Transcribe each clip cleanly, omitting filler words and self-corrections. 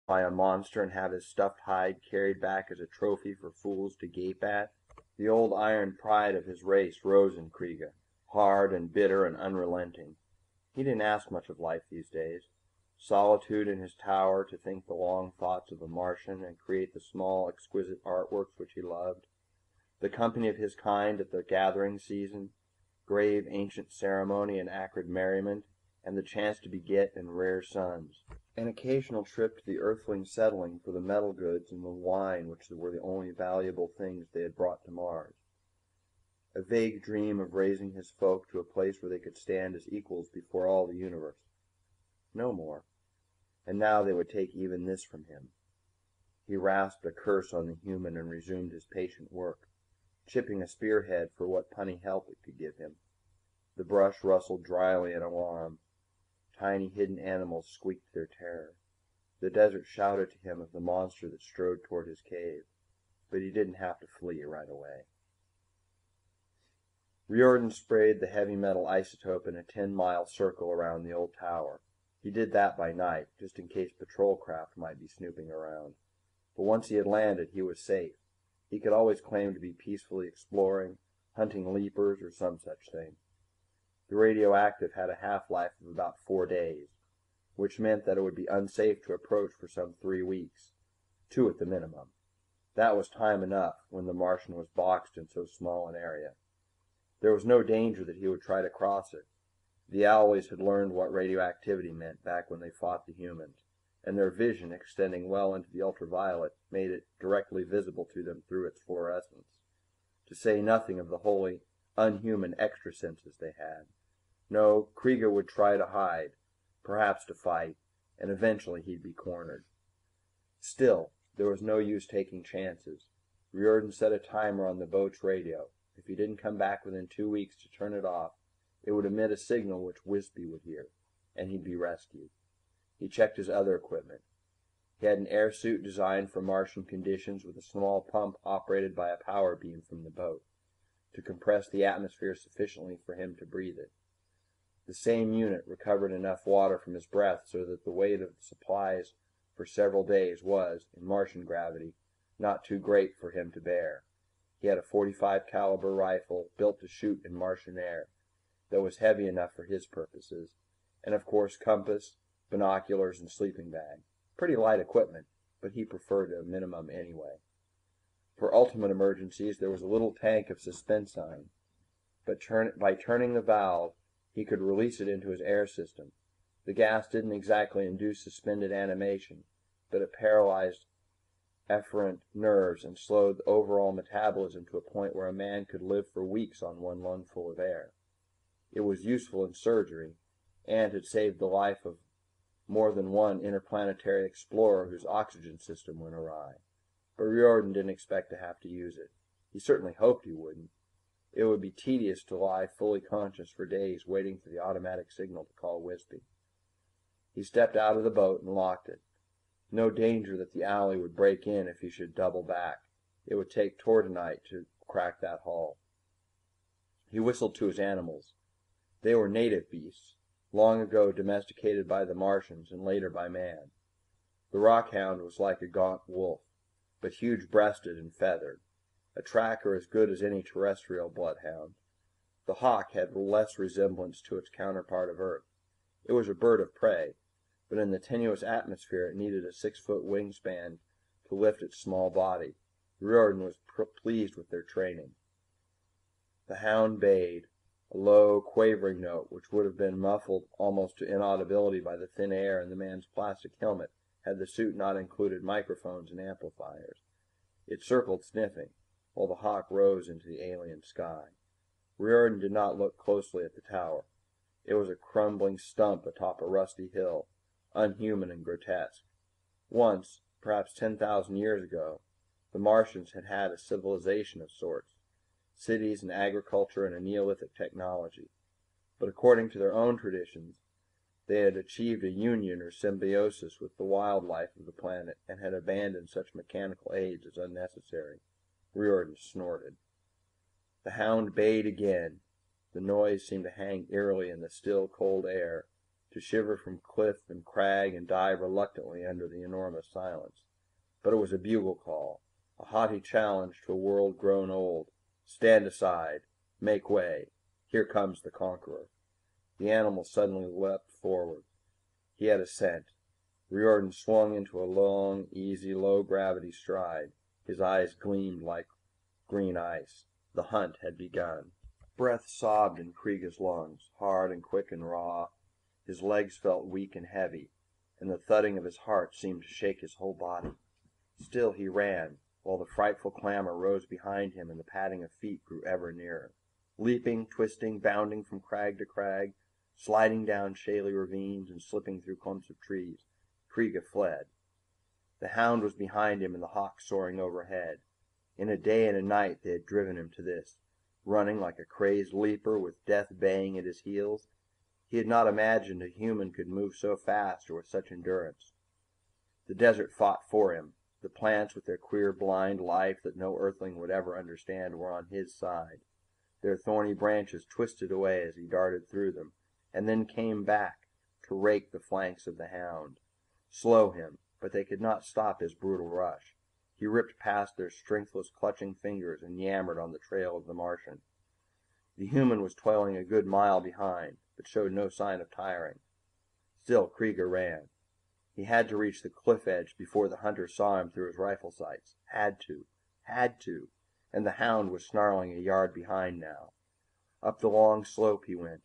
by a monster and have his stuffed hide carried back as a trophy for fools to gape at? The old iron pride of his race rose in Kriega, hard and bitter and unrelenting. He didn't ask much of life these days. Solitude in his tower to think the long thoughts of the Martian and create the small, exquisite artworks which he loved. The company of his kind at the gathering season, grave ancient ceremony and acrid merriment, and the chance to beget and rear sons. An occasional trip to the Earthling settling for the metal goods and the wine which were the only valuable things they had brought to Mars. A vague dream of raising his folk to a place where they could stand as equals before all the universe. No more. And now they would take even this from him. He rasped a curse on the human and resumed his patient work, chipping a spearhead for what punny help it could give him. The brush rustled dryly in alarm. Tiny hidden animals squeaked their terror. The desert shouted to him of the monster that strode toward his cave, but he didn't have to flee right away. Riordan sprayed the heavy metal isotope in a 10-mile circle around the old tower. He did that by night, just in case patrol craft might be snooping around. But once he had landed, he was safe. He could always claim to be peacefully exploring, hunting leapers, or some such thing. The radioactive had a half-life of about 4 days, which meant that it would be unsafe to approach for some 3 weeks, 2 at the minimum. That was time enough when the Martian was boxed in so small an area. There was no danger that he would try to cross it. The owlies had learned what radioactivity meant back when they fought the humans, and their vision, extending well into the ultraviolet, made it directly visible to them through its fluorescence, to say nothing of the wholly unhuman extra senses they had. No, Kriega would try to hide, perhaps to fight, and eventually he'd be cornered. Still, there was no use taking chances. Riordan set a timer on the boat's radio. If he didn't come back within 2 weeks to turn it off, it would emit a signal which Wispy would hear, and he'd be rescued. He checked his other equipment. He had an air suit designed for Martian conditions with a small pump operated by a power beam from the boat, to compress the atmosphere sufficiently for him to breathe it. The same unit recovered enough water from his breath so that the weight of the supplies for several days was, in Martian gravity, not too great for him to bear. He had a .45 caliber rifle built to shoot in Martian air, that was heavy enough for his purposes, and of course compass, binoculars, and sleeping bag. Pretty light equipment, but he preferred a minimum anyway. For ultimate emergencies there was a little tank of suspensine, but by turning the valve he could release it into his air system. The gas didn't exactly induce suspended animation, but it paralyzed efferent nerves and slowed the overall metabolism to a point where a man could live for weeks on one lungful of air. It was useful in surgery, and had saved the life of more than one interplanetary explorer whose oxygen system went awry. But Riordan didn't expect to have to use it. He certainly hoped he wouldn't. It would be tedious to lie fully conscious for days waiting for the automatic signal to call Wispy. He stepped out of the boat and locked it. No danger that the alley would break in if he should double back. It would take tordenite to crack that hull. He whistled to his animals. They were native beasts, long ago domesticated by the Martians and later by man. The rockhound was like a gaunt wolf, but huge-breasted and feathered, a tracker as good as any terrestrial bloodhound. The hawk had less resemblance to its counterpart of Earth. It was a bird of prey, but in the tenuous atmosphere it needed a 6-foot wingspan to lift its small body. Riordan was pleased with their training. The hound bayed, a low, quavering note which would have been muffled almost to inaudibility by the thin air in the man's plastic helmet had the suit not included microphones and amplifiers. It circled sniffing, while the hawk rose into the alien sky. Riordan did not look closely at the tower. It was a crumbling stump atop a rusty hill, unhuman and grotesque. Once, perhaps 10,000 years ago, the Martians had had a civilization of sorts, cities and agriculture and a Neolithic technology. But according to their own traditions, they had achieved a union or symbiosis with the wildlife of the planet and had abandoned such mechanical aids as unnecessary. Riordan snorted. The hound bayed again. The noise seemed to hang eerily in the still, cold air, to to shiver from cliff and crag and dive reluctantly under the enormous silence. But it was a bugle call, a haughty challenge to a world grown old. Stand aside. Make way. Here comes the conqueror. The animal suddenly leapt forward. He had a scent. Riordan swung into a long, easy, low-gravity stride. His eyes gleamed like green ice. The hunt had begun. Breath sobbed in Kreega's lungs, hard and quick and raw. His legs felt weak and heavy, and the thudding of his heart seemed to shake his whole body. Still he ran, while the frightful clamor rose behind him and the padding of feet grew ever nearer. Leaping, twisting, bounding from crag to crag, sliding down shaly ravines and slipping through clumps of trees, Kreega fled. The hound was behind him and the hawk soaring overhead. In a day and a night they had driven him to this, running like a crazed leaper with death baying at his heels. He had not imagined a human could move so fast or with such endurance. The desert fought for him. The plants with their queer blind life that no earthling would ever understand were on his side. Their thorny branches twisted away as he darted through them, and then came back to rake the flanks of the hound. Slow him, but they could not stop his brutal rush. He ripped past their strengthless clutching fingers and yammered on the trail of the Martian. The human was toiling a good mile behind, but showed no sign of tiring. Still Kreega ran. He had to reach the cliff edge before the hunter saw him through his rifle sights. Had to. And the hound was snarling a yard behind now. Up the long slope he went,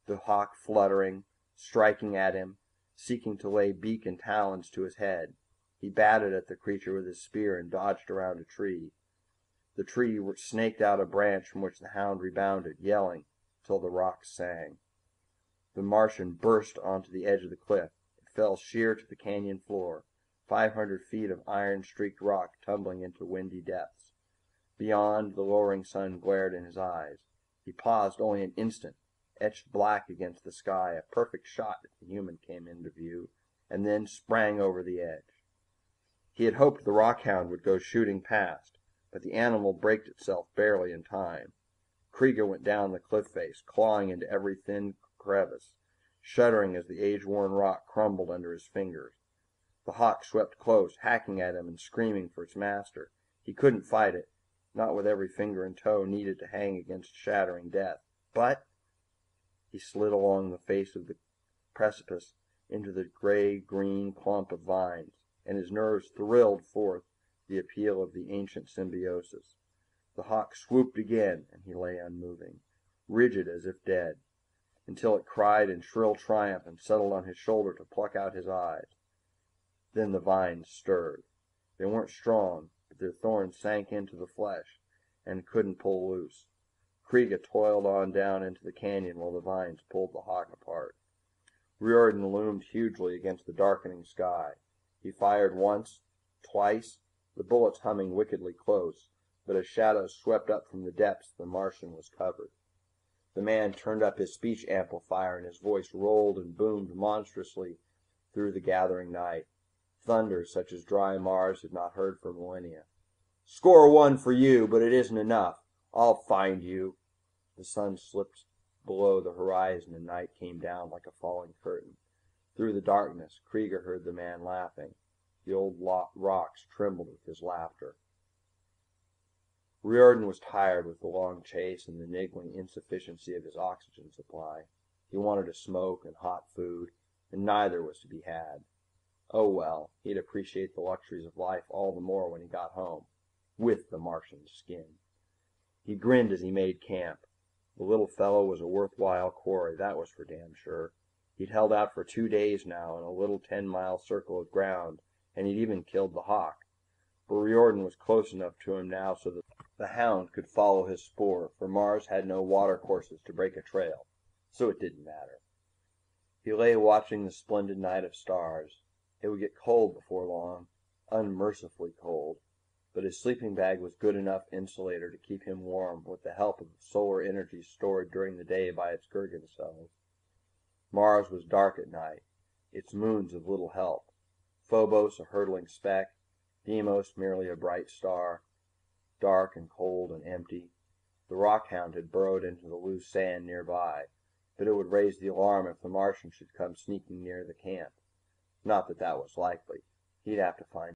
the hawk fluttering, striking at him, seeking to lay beak and talons to his head. He batted at the creature with his spear and dodged around a tree. The tree snaked out a branch from which the hound rebounded, yelling, till the rocks sang. The Martian burst onto the edge of the cliff. It fell sheer to the canyon floor, 500 feet of iron-streaked rock tumbling into windy depths. Beyond, the lowering sun glared in his eyes. He paused only an instant, etched black against the sky, a perfect shot if the human came into view, and then sprang over the edge. He had hoped the rockhound would go shooting past, but the animal braked itself barely in time. Kreega went down the cliff face, clawing into every thin crevice, shuddering as the age-worn rock crumbled under his fingers. The hawk swept close, hacking at him and screaming for its master. He couldn't fight it, not with every finger and toe needed to hang against shattering death. But he slid along the face of the precipice into the gray-green clump of vines, and his nerves thrilled forth the appeal of the ancient symbiosis. The hawk swooped again, and he lay unmoving, rigid as if dead, until it cried in shrill triumph and settled on his shoulder to pluck out his eyes. Then the vines stirred. They weren't strong, but their thorns sank into the flesh and couldn't pull loose. Kreega toiled on down into the canyon while the vines pulled the hawk apart. Riordan loomed hugely against the darkening sky. He fired once, twice, the bullets humming wickedly close, but as shadows swept up from the depths the Martian was covered. The man turned up his speech amplifier and his voice rolled and boomed monstrously through the gathering night. Thunder such as dry Mars had not heard for millennia. "Score one for you, but it isn't enough. I'll find you." The sun slipped below the horizon and night came down like a falling curtain. Through the darkness, Kreega heard the man laughing. The old rocks trembled with his laughter. Riordan was tired with the long chase and the niggling insufficiency of his oxygen supply. He wanted a smoke and hot food, and neither was to be had. Oh well, he'd appreciate the luxuries of life all the more when he got home, with the Martian's skin. He grinned as he made camp. The little fellow was a worthwhile quarry, that was for damn sure. He'd held out for 2 days now in a little 10-mile circle of ground, and he'd even killed the hawk. But Riordan was close enough to him now so that the hound could follow his spoor, for Mars had no watercourses to break a trail, so it didn't matter. He lay watching the splendid night of stars. It would get cold before long, unmercifully cold, but his sleeping bag was good enough insulator to keep him warm with the help of solar energy stored during the day by its Gergen cells. Mars was dark at night, its moons of little help. Phobos a hurtling speck, Deimos merely a bright star, dark and cold and empty. The rockhound had burrowed into the loose sand nearby, but it would raise the alarm if the Martian should come sneaking near the camp. Not that that was likely. He'd have to find